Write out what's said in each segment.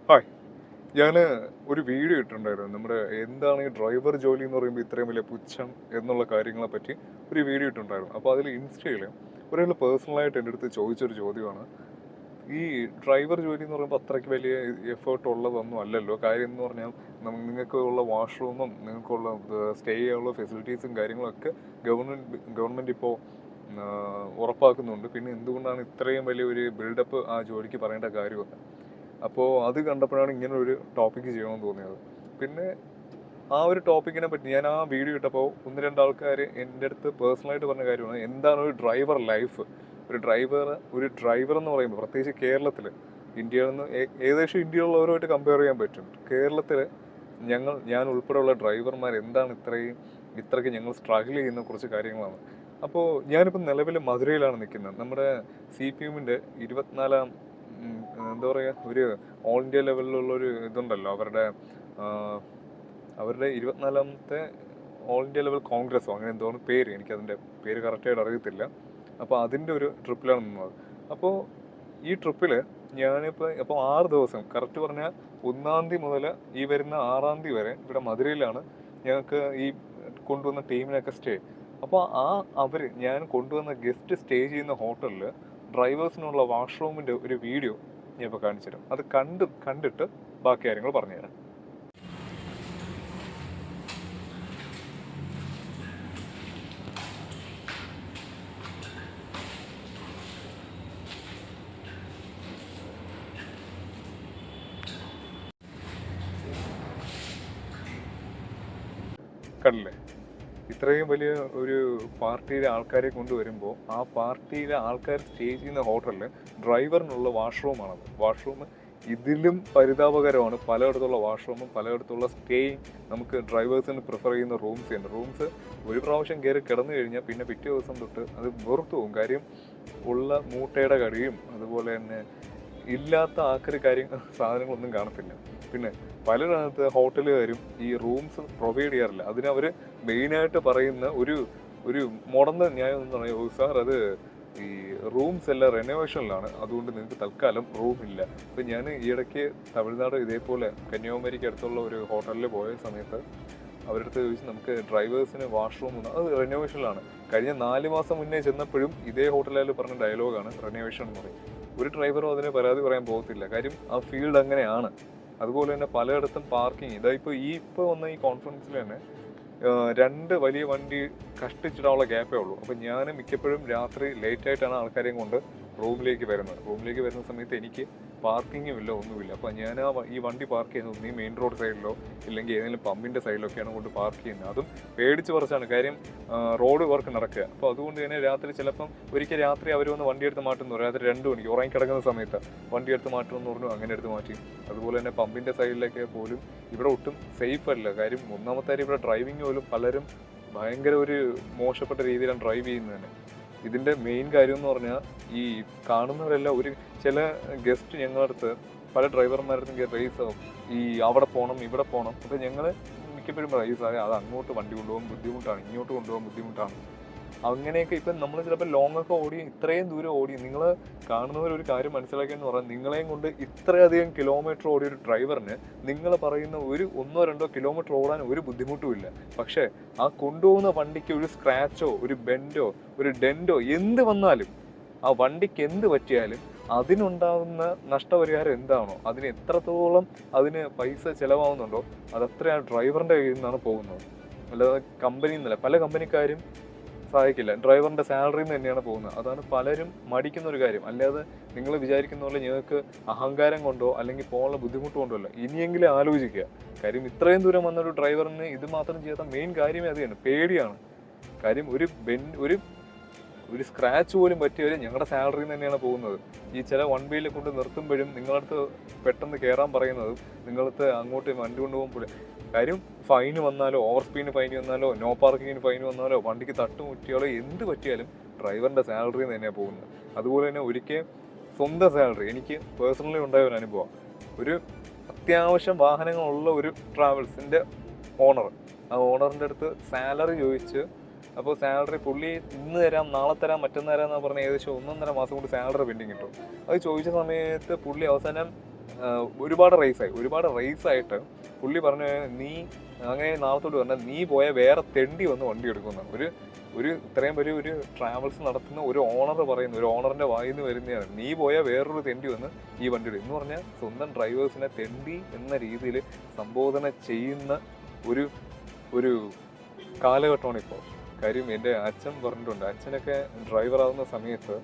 Hi. ഞാൻ ഒരു video ഇട്ടിട്ടുണ്ടായിരുന്നു. നമ്മുടെ എന്താണ് ഈ ഡ്രൈവർ ജോലി എന്ന് പറയുമ്പോൾ ഇത്രയും വലിയ പുച്ഛം എന്നുള്ള കാര്യങ്ങളെ പറ്റി ഒരു വീഡിയോ ഇട്ടിട്ടുണ്ടായിരുന്നു. അപ്പോൾ അതിൽ ഇൻസ്റ്റയിൽ ഒരാൾ പേഴ്സണലായിട്ട് എൻ്റെ അടുത്ത് ചോദിച്ചൊരു ചോദ്യമാണ്. ഈ ഡ്രൈവർ ജോലി എന്ന് പറയുമ്പോൾ അത്രയ്ക്ക് വലിയ എഫേർട്ട് ഉള്ളതൊന്നും അല്ലല്ലോ. കാര്യം എന്ന് പറഞ്ഞാൽ നിങ്ങൾക്കുള്ള വാഷ്റൂമും നിങ്ങൾക്കുള്ള സ്റ്റേ ചെയ്യാനുള്ള ഫെസിലിറ്റീസും കാര്യങ്ങളൊക്കെ ഗവൺമെൻറ് ഇപ്പോൾ ഉറപ്പാക്കുന്നുണ്ട്. പിന്നെ എന്തുകൊണ്ടാണ് ഇത്രയും വലിയ ഒരു ബിൽഡപ്പ് ആ ജോലിക്ക് പറയേണ്ട കാര്യമെന്ന്. അപ്പോൾ അത് കണ്ടപ്പോഴാണ് ഇങ്ങനെ ഒരു ടോപ്പിക്ക് ചെയ്യണമെന്ന് തോന്നിയത്. പിന്നെ ആ ഒരു ടോപ്പിക്കിനെ പറ്റി ഞാൻ ആ വീഡിയോ ഇട്ടപ്പോൾ ഒന്ന് രണ്ട് ആൾക്കാർ എൻ്റെ അടുത്ത് പേഴ്സണലായിട്ട് പറഞ്ഞ കാര്യമാണ്, എന്താണ് ഒരു ഡ്രൈവർ ലൈഫ്. ഒരു ഡ്രൈവർ എന്ന് പറയുമ്പോൾ പ്രത്യേകിച്ച് കേരളത്തിൽ, ഇന്ത്യയിൽ നിന്ന് ഏകദേശം ഇന്ത്യയിലുള്ളവരുമായിട്ട് കമ്പയർ ചെയ്യാൻ പറ്റും. കേരളത്തിൽ ഞാൻ ഉൾപ്പെടെയുള്ള ഡ്രൈവർമാർ എന്താണ് ഇത്രയ്ക്ക് ഞങ്ങൾ സ്ട്രഗിൾ ചെയ്യുന്ന കുറച്ച് കാര്യങ്ങളാണ്. അപ്പോൾ ഞാനിപ്പോൾ നിലവിൽ മധുരയിലാണ് നിൽക്കുന്നത്. നമ്മുടെ CPM-ൻ്റെ 24 എന്താ പറയുക, ഒരു ഓൾ ഇന്ത്യ ലെവലിലുള്ളൊരു ഇതുണ്ടല്ലോ, അവരുടെ 24ാമത്തെ ഓൾ ഇന്ത്യ ലെവൽ കോൺഗ്രസ്സോ അങ്ങനെ എന്തോ പേര്, എനിക്കതിൻ്റെ പേര് കറക്റ്റായിട്ട് അറിയത്തില്ല. അപ്പോൾ അതിൻ്റെ ഒരു ട്രിപ്പിലാണ് നിന്നത്. അപ്പോൾ ഈ ട്രിപ്പിൽ അപ്പോൾ 6 ദിവസം, കറക്റ്റ് പറഞ്ഞാൽ 1-ാം തീയതി മുതൽ ഈ വരുന്ന 6-ാം തീയതി വരെ ഇവിടെ മധുരയിലാണ് ഞങ്ങൾക്ക് ഈ കൊണ്ടുവന്ന ടീമിനൊക്കെ സ്റ്റേ. അപ്പോൾ ഞാൻ കൊണ്ടുവന്ന ഗസ്റ്റ് സ്റ്റേ ചെയ്യുന്ന ഹോട്ടലിൽ ഡ്രൈവേഴ്സിനുള്ള വാഷ്റൂമിൻ്റെ ഒരു വീഡിയോ ഞാൻ ഇപ്പോൾ കാണിച്ചു തരാം. അത് കണ്ടിട്ട് ബാക്കി കാര്യങ്ങൾ പറഞ്ഞുതരാം. കണ്ടില്ലേ, ഇത്രയും വലിയ ഒരു പാർട്ടിയിലെ ആൾക്കാരെ കൊണ്ടുവരുമ്പോൾ ആ പാർട്ടിയിലെ ആൾക്കാർ സ്റ്റേ ചെയ്യുന്ന ഹോട്ടലിൽ ഡ്രൈവറിനുള്ള വാഷ്റൂമാണത്. വാഷ്റൂം ഇതിലും പരിതാപകരമാണ്. പലയിടത്തുള്ള വാഷ്റൂമും പലയിടത്തുള്ള സ്റ്റേയും നമുക്ക് ഡ്രൈവേഴ്സിന് പ്രിഫർ ചെയ്യുന്ന റൂംസ് ഒരു പ്രാവശ്യം കയറി കിടന്നു കഴിഞ്ഞാൽ പിന്നെ പിറ്റേ ദിവസം തൊട്ട് അത് വെറുത്തു പോകും. കാര്യം ഉള്ള മൂട്ടയുടെ കടിയും അതുപോലെ തന്നെ ഇല്ലാത്ത ആക്രി സാധനങ്ങളൊന്നും കാണത്തില്ല. പിന്നെ പലയിടത്ത് ഹോട്ടലുകാരും ഈ റൂംസ് പ്രൊവൈഡ് ചെയ്യാറില്ല. അതിനവർ മെയിനായിട്ട് പറയുന്ന ഒരു മുടന്ന ന്യായം എന്ന് പറയുന്നത്, സാർ അത് ഈ റൂംസ് എല്ലാം റെനോവേഷനിലാണ്, അതുകൊണ്ട് നിങ്ങൾക്ക് തൽക്കാലം റൂമില്ല. അപ്പം ഞാൻ ഈയിടയ്ക്ക് തമിഴ്നാട് ഇതേപോലെ കന്യാകുമാരിക്ക് അടുത്തുള്ള ഒരു ഹോട്ടലിൽ പോയ സമയത്ത് അവരുടെ അടുത്ത് ചോദിച്ചു, നമുക്ക് ഡ്രൈവേഴ്സിന് വാഷ്റൂം ഉണ്ട്, അത് റെനോവേഷനിലാണ്. കഴിഞ്ഞ 4 മാസം മുന്നേ ചെന്നപ്പോഴും ഇതേ ഹോട്ടലിൽ പറഞ്ഞ ഡയലോഗാണ് റെനോവേഷൻ എന്ന് പറയും. ഒരു ഡ്രൈവറും അതിന് പരാതി പറയാൻ പോകത്തില്ല. കാര്യം ആ ഫീൽഡ് അങ്ങനെയാണ്. അതുപോലെ തന്നെ പലയിടത്തും പാർക്കിംഗ്, ഇപ്പോൾ വന്ന ഈ കോൺഫറൻസിൽ തന്നെ 2 വലിയ വണ്ടി കഷ്ടിച്ചിടാനുള്ള ഗ്യാപ്പേ ഉള്ളൂ. അപ്പം ഞാൻ മിക്കപ്പോഴും രാത്രി ലേറ്റായിട്ടാണ് ആൾക്കാരെയും കൊണ്ട് റൂമിലേക്ക് വരുന്ന സമയത്ത് എനിക്ക് പാർക്കിങ്ങും ഇല്ല, ഒന്നുമില്ല. അപ്പോൾ ഞാൻ ഈ വണ്ടി പാർക്ക് ചെയ്യുന്നത് ഒന്നീ മെയിൻ റോഡ് സൈഡിലോ ഇല്ലെങ്കിൽ ഏതെങ്കിലും പമ്പിൻ്റെ സൈഡിലൊക്കെയാണ് കൊണ്ട് പാർക്ക് ചെയ്യുന്നത്. അതും പേടിച്ച് പറിച്ചാണ്. കാര്യം റോഡ് വർക്ക് നടക്കുക. അപ്പോൾ അതുകൊണ്ട് തന്നെ രാത്രി ചിലപ്പം ഒരിക്കൽ രാത്രി അവർ വന്ന് വണ്ടി എടുത്ത് മാറ്റുന്നു. രാത്രി 2 മണിക്ക് ഉറങ്ങിക്കിടക്കുന്ന സമയത്ത് വണ്ടി എടുത്ത് മാറ്റുമെന്ന് പറഞ്ഞു, അങ്ങനെ എടുത്ത് മാറ്റി. അതുപോലെ തന്നെ പമ്പിൻ്റെ സൈഡിലൊക്കെ പോലും ഇവിടെ ഒട്ടും സേഫ് അല്ല. കാര്യം ഒന്നാമത്തെ കാര്യം ഇവിടെ ഡ്രൈവിംഗ് പോലും പലരും ഭയങ്കര ഒരു മോശപ്പെട്ട രീതിയിലാണ് ഡ്രൈവ് ചെയ്യുന്നത് തന്നെ. ഇതിൻ്റെ മെയിൻ കാര്യം എന്ന് പറഞ്ഞാൽ ഈ കാണുന്നവരെല്ലാം ചില ഗസ്റ്റ് ഞങ്ങളടുത്ത് പല ഡ്രൈവർമാരുടെ റേസ് ആവും, ഈ അവിടെ പോകണം ഇവിടെ പോകണം. അപ്പോൾ ഞങ്ങൾ മിക്കപ്പോഴും റേസ് ആകെ അത് അങ്ങോട്ട് വണ്ടി കൊണ്ടുപോകാൻ ബുദ്ധിമുട്ടാണ്, ഇങ്ങോട്ട് കൊണ്ടുപോകാൻ ബുദ്ധിമുട്ടാണ്. അങ്ങനെയൊക്കെ ഇപ്പം നമ്മൾ ചിലപ്പോൾ ലോങ്ങൊക്കെ ഓടി, ഇത്രയും ദൂരം ഓടി, നിങ്ങൾ കാണുന്നവരൊരു കാര്യം മനസ്സിലാക്കിയെന്ന് പറഞ്ഞാൽ, നിങ്ങളെയും കൊണ്ട് ഇത്രയധികം കിലോമീറ്റർ ഓടിയ ഒരു ഡ്രൈവറിന് നിങ്ങൾ പറയുന്ന 1-2 കിലോമീറ്റർ ഓടാൻ ഒരു ബുദ്ധിമുട്ടുമില്ല. പക്ഷേ ആ കൊണ്ടുപോകുന്ന വണ്ടിക്ക് ഒരു സ്ക്രാച്ചോ ഒരു ബെൻഡോ ഒരു ഡെൻഡോ എന്ത് വന്നാലും, ആ വണ്ടിക്ക് എന്ത് പറ്റിയാലും അതിനുണ്ടാകുന്ന നഷ്ടപരിഹാരം എന്താണോ, അതിന് എത്രത്തോളം അതിന് പൈസ ചിലവാകുന്നുണ്ടോ അതത്ര ആ ഡ്രൈവറിൻ്റെ കയ്യിൽ നിന്നാണ് പോകുന്നത്. അല്ലാതെ കമ്പനിയിൽ നിന്നല്ല. പല കമ്പനിക്കാരും സഹായിക്കില്ല, ഡ്രൈവറിൻ്റെ സാലറിയിൽ നിന്ന് തന്നെയാണ് പോകുന്നത്. അതാണ് പലരും മടിക്കുന്ന ഒരു കാര്യം. അല്ലാതെ നിങ്ങൾ വിചാരിക്കുന്ന പോലെ നിങ്ങൾക്ക് അഹങ്കാരം കൊണ്ടോ അല്ലെങ്കിൽ പോകാനുള്ള ബുദ്ധിമുട്ട് കൊണ്ടോ അല്ല. ഇനിയെങ്കിലും ആലോചിക്കുക. കാര്യം ഇത്രയും ദൂരം വന്നൊരു ഡ്രൈവറിന് ഇത് മാത്രം ചെയ്യാത്ത മെയിൻ കാര്യമേ അത് തന്നെ, പേടിയാണ്. കാര്യം ഒരു സ്ക്രാച്ച് പോലും പറ്റിയവർ ഞങ്ങളുടെ സാലറിയിൽ നിന്ന് തന്നെയാണ് പോകുന്നത്. ഈ ചില 1 കൊണ്ട് നിർത്തുമ്പോഴും നിങ്ങളടുത്ത് പെട്ടെന്ന് കയറാൻ പറയുന്നതും നിങ്ങളടുത്ത് അങ്ങോട്ട് വണ്ടി കൊണ്ടുപോകുമ്പോൾ കാര്യം ഫൈന് വന്നാലോ, ഓവർ സ്പീഡിന് ഫൈൻ വന്നാലോ, നോ പാർക്കിങ്ങിന് ഫൈൻ വന്നാലോ, വണ്ടിക്ക് തട്ടുമുറ്റിയാലോ എന്ത് പറ്റിയാലും ഡ്രൈവറിൻ്റെ സാലറിയിൽ നിന്ന് തന്നെയാണ് പോകുന്നത്. അതുപോലെ തന്നെ ഒരിക്കൽ സ്വന്തം സാലറി, എനിക്ക് പേഴ്സണലി ഉണ്ടായ ഒരു അനുഭവം, ഒരു അത്യാവശ്യം വാഹനങ്ങളുള്ള ഒരു ട്രാവൽസിൻ്റെ ആ ഓണറിൻ്റെ അടുത്ത് സാലറി ചോദിച്ച്, അപ്പോൾ സാലറി പുള്ളി ഇന്ന് തരാം, നാളെ തരാം, മറ്റന്നാൾ തരാമെന്ന് പറഞ്ഞാൽ ഏകദേശം 1.5 മാസം കൊണ്ട് സാലറി പെൻഡിങ് കിട്ടും. അത് ചോദിച്ച സമയത്ത് പുള്ളി അവസാനം ഒരുപാട് റേസായിട്ട് പുള്ളി പറഞ്ഞു, നീ അങ്ങനെ നാളത്തോട്ട് പറഞ്ഞാൽ നീ പോയ വേറെ തെണ്ടി വന്ന് വണ്ടി എടുക്കുന്നതാണ്. ഒരു ഇത്രയും വലിയ ഒരു ട്രാവൽസ് നടത്തുന്ന ഒരു ഓണർ പറയുന്നു, ഒരു ഓണറിന്റെ വായിൽ നിന്ന് വരുന്നതാണ്, നീ പോയ വേറൊരു തെണ്ടി വന്ന് ഈ വണ്ടി എടുക്കും എന്ന് പറഞ്ഞാൽ സ്വന്തം ഡ്രൈവേഴ്സിനെ തെണ്ടി എന്ന രീതിയിൽ സംബോധന ചെയ്യുന്ന ഒരു കാലഘട്ടമാണ് ഇപ്പോൾ. കാര്യം എൻ്റെ അച്ഛൻ പറഞ്ഞിട്ടുണ്ട്, അച്ഛനൊക്കെ ഡ്രൈവർ ആവുന്ന സമയത്ത്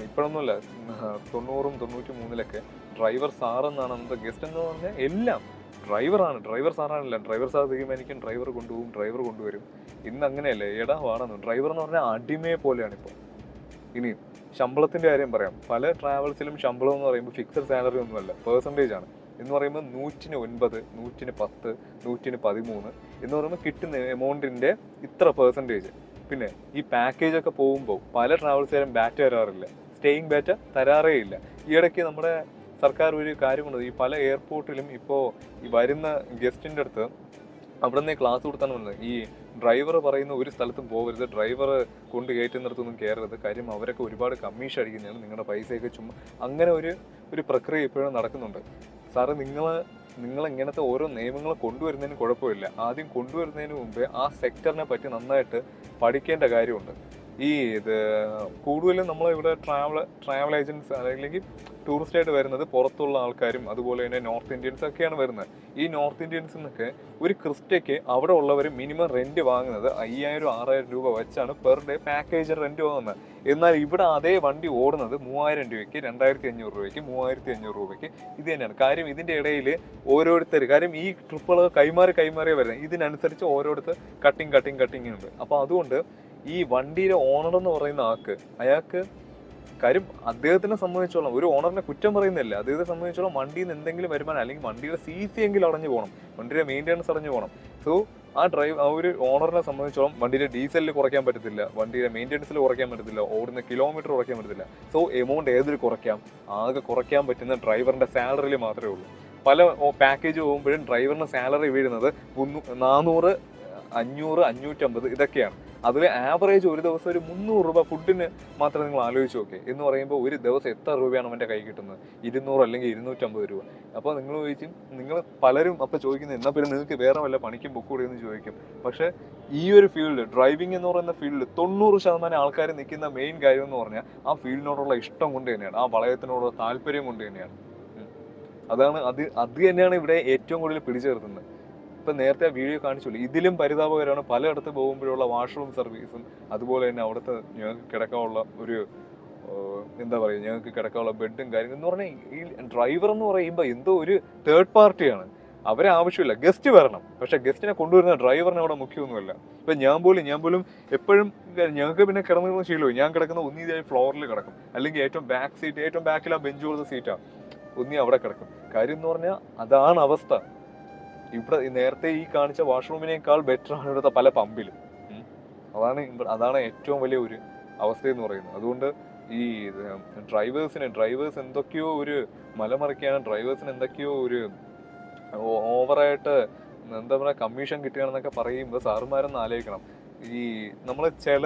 ഇപ്പോഴൊന്നുമല്ല 90-93 ഡ്രൈവർ സാറെന്നാണ് അന്നത്തെ ഗസ്റ്റ് എന്ന് പറഞ്ഞാൽ എല്ലാം ഡ്രൈവർ സാറാണല്ല. ഡ്രൈവർ സാർ തീരുമാനിക്കും, ഡ്രൈവർ കൊണ്ടുപോകും, ഡ്രൈവർ കൊണ്ടുവരും. ഇന്ന് അങ്ങനെയല്ലേ, എടാ വാണെന്നു. ഡ്രൈവർ എന്ന് പറഞ്ഞാൽ അടിമയെ പോലെയാണ് ഇപ്പോൾ. ഇനി ശമ്പളത്തിൻ്റെ കാര്യം പറയാം. പല ട്രാവൽസിലും ശമ്പളം എന്ന് പറയുമ്പോൾ ഫിക്സഡ് സാലറി ഒന്നുമല്ല, പെർസെൻറ്റേജ് ആണ്. എന്ന് പറയുമ്പോൾ 109, 110, 113 എന്ന് പറയുമ്പോൾ കിട്ടുന്ന എമൗണ്ടിൻ്റെ ഇത്ര പെർസെൻറ്റേജ്. പിന്നെ ഈ പാക്കേജൊക്കെ പോകുമ്പോൾ പല ട്രാവൽസുകാരും ബാറ്റ തരാറില്ല, സ്റ്റേയിങ് ബാറ്റ തരാറേ ഇല്ല. ഈയിടയ്ക്ക് നമ്മുടെ സർക്കാർ ഒരു കാര്യമുണ്ട്, ഈ പല എയർപോർട്ടിലും ഇപ്പോൾ ഈ വരുന്ന ഗസ്റ്റിൻ്റെ അടുത്ത് അവിടെ നിന്ന് ക്ലാസ് കൊടുത്താണ് പറഞ്ഞത്, ഈ ഡ്രൈവർ പറയുന്ന ഒരു സ്ഥലത്തും പോകരുത്, ഡ്രൈവർ കൊണ്ട് കയറ്റുന്നിടത്തൊന്നും കയറരുത്, കാര്യം അവരൊക്കെ ഒരുപാട് കമ്മീഷൻ അടിക്കുന്നതാണ്, നിങ്ങളുടെ പൈസയൊക്കെ ചുമ്മാ. അങ്ങനെ ഒരു പ്രക്രിയ ഇപ്പോഴും നടക്കുന്നുണ്ട്. സാറ് നിങ്ങൾ ഇങ്ങനത്തെ ഓരോ നിയമങ്ങൾ കൊണ്ടുവരുന്നതിന് കുഴപ്പമില്ല, ആദ്യം കൊണ്ടുവരുന്നതിന് മുമ്പേ ആ സെക്ടറിനെ പറ്റി നന്നായിട്ട് പഠിക്കേണ്ട കാര്യമുണ്ട്. കൂടുതലും നമ്മളിവിടെ ട്രാവൽ ഏജൻസ് അല്ലെങ്കിൽ ടൂറിസ്റ്റ് ആയിട്ട് വരുന്നത് പുറത്തുള്ള ആൾക്കാരും അതുപോലെ തന്നെ നോർത്ത് ഇന്ത്യൻസ് ഒക്കെയാണ് വരുന്നത്. ഈ നോർത്ത് ഇന്ത്യൻസിൽ നിന്നൊക്കെ ഒരു ക്രിസ്റ്റയ്ക്ക് അവിടെ ഉള്ളവർ മിനിമം റെന്റ് വാങ്ങുന്നത് 5000-6000 രൂപ വെച്ചാണ് പെർ ഡേ പാക്കേജ് റെന്റ് വാങ്ങുന്നത്. എന്നാൽ ഇവിടെ അതേ വണ്ടി ഓടുന്നത് 3000 രൂപയ്ക്ക്, 2500 രൂപയ്ക്ക്, 3500 രൂപയ്ക്ക്. ഇത് തന്നെയാണ് കാര്യം. ഇതിൻ്റെ ഇടയിൽ ഓരോരുത്തർ, കാര്യം ഈ ട്രിപ്പുകൾ കൈമാറിയേ വരുന്നത്, ഇതിനനുസരിച്ച് ഓരോരുത്തർ കട്ടിങ് ഉണ്ട്. അപ്പോൾ അതുകൊണ്ട് ഈ വണ്ടിയുടെ ഓണർ എന്ന് പറയുന്ന അയാൾക്ക് കാര്യം അദ്ദേഹത്തിനെ സംബന്ധിച്ചോളം, ഒരു ഓണറിനെ കുറ്റം പറയുന്നില്ല, അദ്ദേഹത്തെ സംബന്ധിച്ചോളം വണ്ടിയിൽ നിന്ന് എന്തെങ്കിലും വരുമാനം അല്ലെങ്കിൽ വണ്ടിയുടെ CC എങ്കിലും അടഞ്ഞു പോകണം, വണ്ടിയുടെ മെയിൻ്റെനൻസ് അടഞ്ഞു പോകണം. സോ ആ ഒരു ഓണറിനെ സംബന്ധിച്ചോളം വണ്ടിയുടെ ഡീസലിൽ കുറയ്ക്കാൻ പറ്റത്തില്ല, വണ്ടിയുടെ മെയിൻ്റെനൻസിൽ കുറയ്ക്കാൻ പറ്റത്തില്ല, ഓടുന്ന കിലോമീറ്റർ കുറയ്ക്കാൻ പറ്റത്തില്ല. സോ എമൗണ്ട് ഏതിൽ കുറയ്ക്കാം? ആകെ കുറയ്ക്കാൻ പറ്റുന്ന ഡ്രൈവറിൻ്റെ സാലറിയിൽ മാത്രമേ ഉള്ളൂ. പല പാക്കേജ് പോകുമ്പോഴും ഡ്രൈവറിന് സാലറി വീഴുന്നത് 400, 500, 550 ഇതൊക്കെയാണ്. അതിൽ ആവറേജ് ഒരു ദിവസം ഒരു 300 രൂപ ഫുഡിന് മാത്രം നിങ്ങൾ ആലോചിച്ച് നോക്കേ. എന്ന് പറയുമ്പോൾ ഒരു ദിവസം എത്ര രൂപയാണ് അവൻ്റെ കൈ കിട്ടുന്നത്? 200 അല്ലെങ്കിൽ 250 രൂപ. അപ്പോൾ നിങ്ങൾ പലരും അപ്പോൾ ചോദിക്കുന്നത്, എന്നാൽ പിന്നെ നിങ്ങൾക്ക് വേറെ വല്ല പണിക്കും പൊക്കൂടെ എന്ന് ചോദിക്കും. പക്ഷേ ഈ ഒരു ഫീൽഡ്, ഡ്രൈവിംഗ് എന്ന് പറയുന്ന ഫീൽഡിൽ 90% ആൾക്കാർ നിൽക്കുന്ന മെയിൻ കാര്യം എന്ന് പറഞ്ഞാൽ ആ ഫീൽഡിനോടുള്ള ഇഷ്ടം കൊണ്ട് തന്നെയാണ്, ആ വളയത്തിനോടുള്ള താല്പര്യം കൊണ്ട് തന്നെയാണ്. അത് തന്നെയാണ് ഇവിടെ ഏറ്റവും കൂടുതൽ പിടിച്ചു നിർത്തുന്നത്. ഇപ്പം നേരത്തെ വീഡിയോ കാണിച്ചുള്ളൂ, ഇതിലും പരിതാപകരമാണ് പലയിടത്ത് പോകുമ്പോഴുള്ള വാഷ്റൂം സർവീസും അതുപോലെ തന്നെ അവിടുത്തെ ഞങ്ങൾക്ക് കിടക്കാനുള്ള ഞങ്ങൾക്ക് കിടക്കാനുള്ള ബെഡും കാര്യങ്ങളും എന്ന് പറഞ്ഞാൽ ഈ ഡ്രൈവർ എന്ന് പറയുമ്പോൾ എന്തോ ഒരു തേർഡ് പാർട്ടിയാണ്. അവരെ ആവശ്യമില്ല, ഗസ്റ്റ് വരണം, പക്ഷെ ഗസ്റ്റിനെ കൊണ്ടുവരുന്ന ഡ്രൈവറിനെ അവിടെ മുഖ്യമൊന്നുമല്ല. ഇപ്പം ഞാൻ പോലും എപ്പോഴും ഞങ്ങൾക്ക് പിന്നെ കിടന്നിരുന്ന ശീലവും, ഞാൻ കിടക്കുന്ന ഒന്നീതായി ഫ്ലോറിൽ കിടക്കും, അല്ലെങ്കിൽ ഏറ്റവും ബാക്കിൽ ആ ബെഞ്ച് കൊടുത്ത സീറ്റാണ്, ഒന്നി അവിടെ കിടക്കും. കാര്യം എന്ന് പറഞ്ഞാൽ അതാണ് അവസ്ഥ. ഇവിടെ നേരത്തെ ഈ കാണിച്ച വാഷ്റൂമിനേക്കാൾ ബെറ്റർ ആണ് ഇവിടുത്തെ പല പമ്പിലും. അതാണ് ഏറ്റവും വലിയ ഒരു അവസ്ഥ എന്ന് പറയുന്നത്. അതുകൊണ്ട് ഈ ഡ്രൈവേഴ്സ് എന്തൊക്കെയോ ഒരു മലമറിക്കാണ്, ഡ്രൈവേഴ്സിന് എന്തൊക്കെയോ ഒരു ഓവറായിട്ട് കമ്മീഷൻ കിട്ടുകയാണെന്നൊക്കെ പറയുമ്പോൾ സാറുമാരൊന്ന് ആലോചിക്കണം. ഈ നമ്മൾ ചില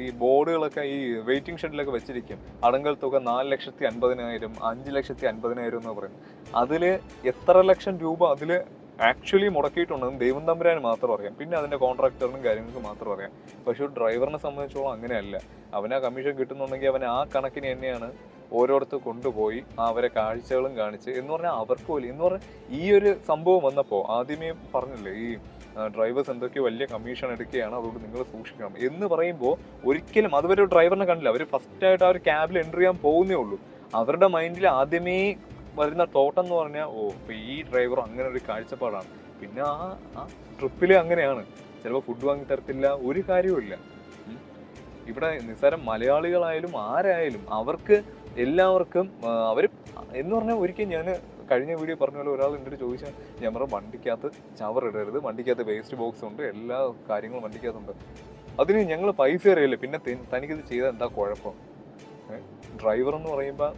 ഈ ബോർഡുകളൊക്കെ ഈ വെയിറ്റിംഗ് ഷെഡിലൊക്കെ വെച്ചിരിക്കും, അടങ്കൽ തുക 4,50,000, 5,50,000 എന്ന് പറയുന്നത്. അതിൽ എത്ര ലക്ഷം രൂപ അതിൽ ആക്ച്വലി മുടക്കിയിട്ടുണ്ടെന്ന് ദൈവം തമ്പുരാന് മാത്രം അറിയാം, പിന്നെ അതിൻ്റെ കോൺട്രാക്ടറിനും കാര്യങ്ങൾക്ക് മാത്രം അറിയാം. പക്ഷെ ഒരു ഡ്രൈവറിനെ സംബന്ധിച്ചോളം അങ്ങനെയല്ല. അവന് ആ കമ്മീഷൻ കിട്ടുന്നുണ്ടെങ്കിൽ അവൻ ആ കണക്കിന് തന്നെയാണ് ഓരോരുത്തർ കൊണ്ടുപോയി അവരെ കാഴ്ചകളും കാണിച്ച് എന്ന് പറഞ്ഞാൽ അവർക്ക് പോലും എന്ന് പറഞ്ഞാൽ ഈ ഒരു സംഭവം വന്നപ്പോൾ ആദ്യമേ പറഞ്ഞില്ലേ, ഈ ഡ്രൈവേഴ്സ് എന്തൊക്കെയോ വലിയ കമ്മീഷൻ എടുക്കുകയാണ്, അതുകൊണ്ട് നിങ്ങൾ സൂക്ഷിക്കണം എന്ന് പറയുമ്പോൾ ഒരിക്കലും അതുവരെ ഒരു ഡ്രൈവറിനെ കണ്ടില്ല. അവർ ഫസ്റ്റായിട്ട് ആ ഒരു ക്യാബിൽ എൻ്റർ ചെയ്യാൻ പോകുന്നേ ഉള്ളൂ. അവരുടെ മൈൻഡിൽ ആദ്യമേ വരുന്ന തോട്ടം എന്ന് പറഞ്ഞാൽ ഇപ്പം ഈ ഡ്രൈവർ അങ്ങനെ ഒരു കാഴ്ചപ്പാടാണ്. പിന്നെ ആ ട്രിപ്പിൽ അങ്ങനെയാണ്, ചിലപ്പോൾ ഫുഡ് വാങ്ങി തരത്തില്ല, ഒരു കാര്യവുമില്ല. ഇവിടെ നിസ്സാരം മലയാളികളായാലും ആരായാലും അവർക്ക് എല്ലാവർക്കും അവർ എന്ന് പറഞ്ഞാൽ ഒരിക്കലും ഞാൻ കഴിഞ്ഞ വീഡിയോ പറഞ്ഞ പോലെ ഒരാൾ എൻ്റെ ചോദിച്ചാൽ ഞാൻ പറഞ്ഞ വണ്ടിക്കകത്ത് ചവറിടരുത്, വണ്ടിക്കകത്ത് വേസ്റ്റ് ബോക്സ് ഉണ്ട്, എല്ലാ കാര്യങ്ങളും വണ്ടിക്കകത്തുണ്ട്. അതിന് ഞങ്ങൾ പൈസ അറിയില്ല, പിന്നെ തനിക്കിത് ചെയ്താൽ എന്താ കുഴപ്പം? ഡ്രൈവർ എന്ന് പറയുമ്പോൾ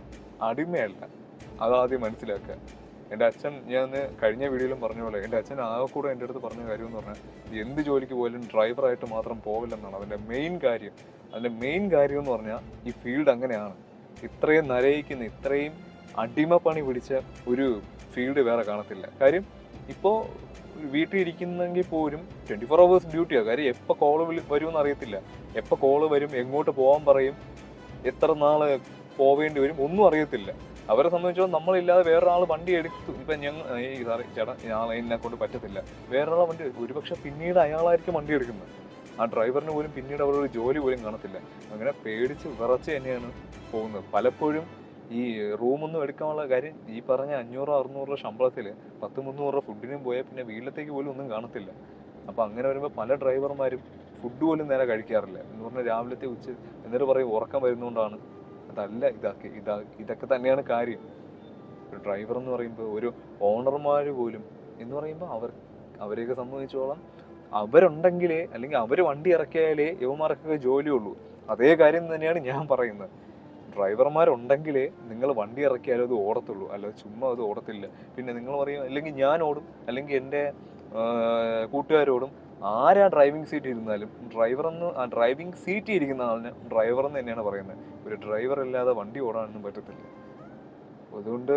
അടിമയല്ല, അതാദ്യം മനസ്സിലാക്കുക. എൻ്റെ അച്ഛൻ ഞാൻ കഴിഞ്ഞ വീഡിയോയിലും പറഞ്ഞ പോലെ എൻ്റെ അച്ഛൻ ആകെ കൂടെ എൻ്റെ അടുത്ത് പറഞ്ഞ കാര്യം എന്ന് പറഞ്ഞാൽ എന്ത് ജോലിക്ക് പോയാലും ഡ്രൈവറായിട്ട് മാത്രം പോവില്ലെന്നാണ് അതിൻ്റെ മെയിൻ കാര്യം. അതിൻ്റെ മെയിൻ കാര്യം എന്ന് പറഞ്ഞാൽ ഈ ഫീൽഡ് അങ്ങനെയാണ്. ഇത്രയും നരയിക്കുന്ന, ഇത്രയും അടിമപ്പണി പിടിച്ച ഒരു ഫീൽഡ് വേറെ കാണത്തില്ല. കാര്യം ഇപ്പോൾ വീട്ടിൽ ഇരിക്കുന്നെങ്കിൽ പോലും 24 hours ഡ്യൂട്ടിയാണ്. കാര്യം എപ്പോൾ കോള് വരുമെന്ന് അറിയത്തില്ല, എപ്പോൾ കോള് വരും, എങ്ങോട്ട് പോകാൻ പറയും, എത്ര നാൾ പോവേണ്ടി വരും, ഒന്നും അറിയത്തില്ല. അവരെ സംബന്ധിച്ചോളം നമ്മളില്ലാതെ വേറൊരാൾ വണ്ടി എടുത്തു, ഇപ്പം ഞങ്ങൾ സാറേ ചേട്ടാ എന്നെ കൊണ്ട് പറ്റത്തില്ല, വേറൊരാളെ വണ്ടി ഒരുപക്ഷെ പിന്നീട് അയാളായിരിക്കും വണ്ടി എടുക്കുന്നത്. ആ ഡ്രൈവറിന് പോലും പിന്നീട് അവരൊരു ജോലി പോലും കാണത്തില്ല. അങ്ങനെ പേടിച്ച് വിറച്ച് തന്നെയാണ് പോകുന്നത്. പലപ്പോഴും ഈ റൂമൊന്നും എടുക്കാനുള്ള കാര്യം ഈ പറഞ്ഞ 500-600 രൂപ ശമ്പളത്തിൽ 10-300 രൂപ ഫുഡിനും പോയാൽ പിന്നെ വീട്ടിലത്തേക്ക് പോലും ഒന്നും കാണത്തില്ല. അപ്പോൾ അങ്ങനെ വരുമ്പോൾ പല ഡ്രൈവർമാരും ഫുഡ് പോലും നേരെ കഴിക്കാറില്ല. എന്ന് പറഞ്ഞാൽ രാവിലത്തെ എന്നിട്ട് പറയും ഉറക്കം വരുന്നതുകൊണ്ടാണ്. അതല്ല, ഇതൊക്കെ തന്നെയാണ് കാര്യം. ഒരു ഡ്രൈവർ എന്ന് പറയുമ്പോൾ ഒരു ഓണർമാർ പോലും എന്ന് പറയുമ്പോൾ അവരെയൊക്കെ സംബന്ധിച്ചോളം അവരുണ്ടെങ്കിലേ, അല്ലെങ്കിൽ അവർ വണ്ടി ഇറക്കിയാലേ യുവമാർക്കൊക്കെ ജോലിയുള്ളൂ. അതേ കാര്യം തന്നെയാണ് ഞാൻ പറയുന്നത്. ഡ്രൈവർമാരുണ്ടെങ്കിലേ നിങ്ങൾ വണ്ടി ഇറക്കിയാലും അത് ഓടത്തുള്ളൂ, അല്ലാതെ ചുമ്മാ അത് ഓടത്തില്ല. പിന്നെ നിങ്ങൾ പറയും അല്ലെങ്കിൽ ഞാൻ ഓടും, അല്ലെങ്കിൽ എൻ്റെ കൂട്ടുകാരോടും, ആരാ ഡ്രൈവിംഗ് സീറ്റിൽ ഇരുന്നാലും ഡ്രൈവിംഗ് സീറ്റിൽ ഇരിക്കുന്ന ആളിന് ഡ്രൈവർ എന്ന് തന്നെയാണ് പറയുന്നത്. ഒരു ഡ്രൈവർ ഇല്ലാതെ വണ്ടി ഓടാനൊന്നും പറ്റത്തില്ല. അതുകൊണ്ട്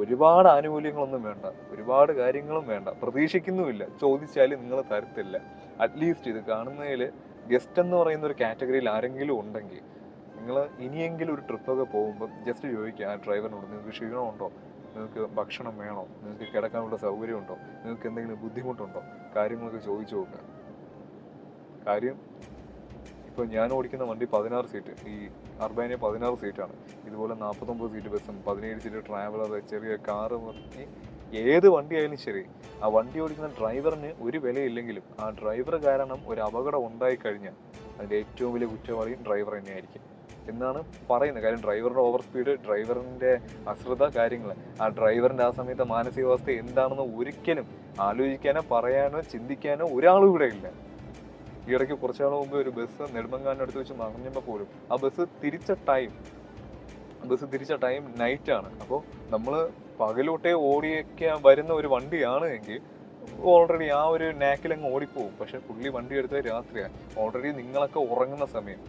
ഒരുപാട് ആനുകൂല്യങ്ങളൊന്നും വേണ്ട, ഒരുപാട് കാര്യങ്ങളും വേണ്ട, പ്രതീക്ഷിക്കുന്നുമില്ല. ചോദിച്ചാൽ നിങ്ങൾ തരത്തില്ല. അറ്റ്ലീസ്റ്റ് ഇത് കാണുന്നതിൽ ഗസ്റ്റ് എന്ന് പറയുന്ന ഒരു കാറ്റഗറിയിൽ ആരെങ്കിലും ഉണ്ടെങ്കിൽ നിങ്ങൾ ഇനിയെങ്കിലും ഒരു ട്രിപ്പൊക്കെ പോകുമ്പോൾ ജസ്റ്റ് ചോദിക്കുക ആ ഡ്രൈവറിനോട്, നിങ്ങൾക്ക് ക്ഷീണമുണ്ടോ, നിങ്ങൾക്ക് ഭക്ഷണം വേണോ, നിങ്ങൾക്ക് കിടക്കാനുള്ള സൗകര്യമുണ്ടോ, നിങ്ങൾക്ക് എന്തെങ്കിലും ബുദ്ധിമുട്ടുണ്ടോ, കാര്യങ്ങളൊക്കെ ചോദിച്ചു നോക്കുക. കാര്യം ഇപ്പോൾ ഞാൻ ഓടിക്കുന്ന വണ്ടി 16 സീറ്റ്, ഈ അർബാനിയ 16 സീറ്റാണ്. ഇതുപോലെ 49 സീറ്റ് ബസ്സും 17 സീറ്റ് ട്രാവലർ, ചെറിയ കാറ്, ഏത് വണ്ടി ആയാലും ശരി, ആ വണ്ടി ഓടിക്കുന്ന ഡ്രൈവറിന് ഒരു വിലയില്ലെങ്കിലും ആ ഡ്രൈവർ കാരണം ഒരു അപകടം ഉണ്ടായിക്കഴിഞ്ഞാൽ അതിൻ്റെ ഏറ്റവും വലിയ കുറ്റവാളിയും ഡ്രൈവർ തന്നെയായിരിക്കും എന്നാണ് പറയുന്നത്. കാര്യം ഡ്രൈവറുടെ ഓവർ സ്പീഡ്, ഡ്രൈവറിൻ്റെ അശ്രദ്ധ, കാര്യങ്ങൾ, ആ ഡ്രൈവറിൻ്റെ ആ സമയത്തെ മാനസികാവസ്ഥ എന്താണെന്ന് ഒരിക്കലും ആലോചിക്കാനോ പറയാനോ ചിന്തിക്കാനോ ഒരാളും ഇവിടെ ഇല്ല. ഈ ഇടയ്ക്ക് കുറച്ചാൾ മുമ്പ് ഒരു ബസ് നെടുമങ്ങാടിനടുത്ത് വെച്ച് മറിഞ്ഞപ്പോൾ പോലും ആ ബസ് തിരിച്ച ടൈം നൈറ്റാണ്. അപ്പോൾ നമ്മൾ പകലോട്ടേ ഓടിയൊക്കെ വരുന്ന ഒരു വണ്ടിയാണ് എങ്കിൽ ഓൾറെഡി ആ ഒരു നാക്കിലങ്ങ് ഓടിപ്പോവും. പക്ഷെ പുള്ളി വണ്ടി എടുത്തത് രാത്രിയാണ്, ഓൾറെഡി നിങ്ങളൊക്കെ ഉറങ്ങുന്ന സമയം.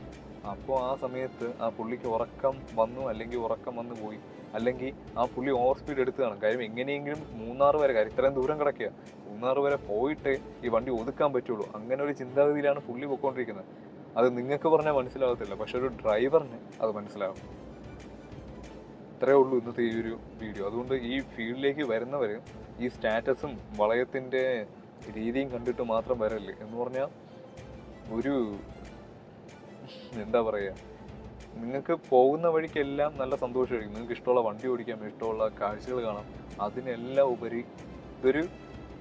അപ്പോൾ ആ സമയത്ത് ആ പുള്ളിക്ക് ഉറക്കം വന്നു, അല്ലെങ്കിൽ ഉറക്കം വന്നു പോയി, അല്ലെങ്കിൽ ആ പുള്ളി ഓവർ സ്പീഡ് എടുത്തതാണ്. കാര്യം എങ്ങനെയെങ്കിലും മൂന്നാർ വരെ, കാര്യം ഇത്രയും ദൂരം കിടക്കുക, മൂന്നാർ വരെ പോയിട്ട് ഈ വണ്ടി ഒതുക്കാൻ പറ്റുള്ളൂ. അങ്ങനെ ഒരു ചിന്താഗതിയിലാണ് പുള്ളി പോയിക്കൊണ്ടിരിക്കുന്നത്. അത് നിങ്ങൾക്ക് പറഞ്ഞാൽ മനസ്സിലാകത്തില്ല, പക്ഷെ ഒരു ഡ്രൈവറിന് അത് മനസ്സിലാകും. ഇത്രയേ ഉള്ളൂ ഇന്നത്തെ ഈ ഒരു വീഡിയോ. അതുകൊണ്ട് ഈ ഫീൽഡിലേക്ക് വരുന്നവർ ഈ സ്റ്റാറ്റസും വളയത്തിൻ്റെ രീതിയും കണ്ടിട്ട് മാത്രം വരല്ലേ. എന്ന് പറഞ്ഞാൽ ഒരു എന്താ പറയുക, നിങ്ങൾക്ക് പോകുന്ന വഴിക്കെല്ലാം നല്ല സന്തോഷമായിരിക്കും, നിങ്ങൾക്ക് ഇഷ്ടമുള്ള വണ്ടി ഓടിക്കാം, ഇഷ്ടമുള്ള കാഴ്ചകൾ കാണാം. അതിനെല്ലാം ഉപരി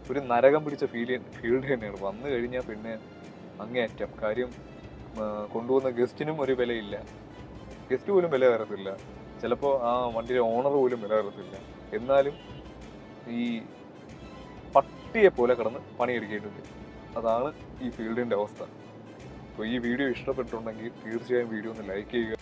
ഒരു നരകം പിടിച്ച ഫീൽഡ് തന്നെയാണ്. വന്നു കഴിഞ്ഞാൽ പിന്നെ അങ്ങേയറ്റം. കാര്യം കൊണ്ടുപോകുന്ന ഗസ്റ്റിനും ഒരു വിലയില്ല, ഗസ്റ്റ് പോലും വില തരത്തില്ല, ചിലപ്പോൾ ആ വണ്ടിയുടെ ഓണർ പോലും വില തരത്തില്ല. എന്നാലും ഈ പട്ടിയെ പോലെ കിടന്ന് പണിയെടുക്കേണ്ടത്, അതാണ് ഈ ഫീൽഡിൻ്റെ അവസ്ഥ. അപ്പോൾ ഈ വീഡിയോ ഇഷ്ടപ്പെട്ടിട്ടുണ്ടെങ്കിൽ തീർച്ചയായും വീഡിയോ ഒന്ന് ലൈക്ക് ചെയ്യുക,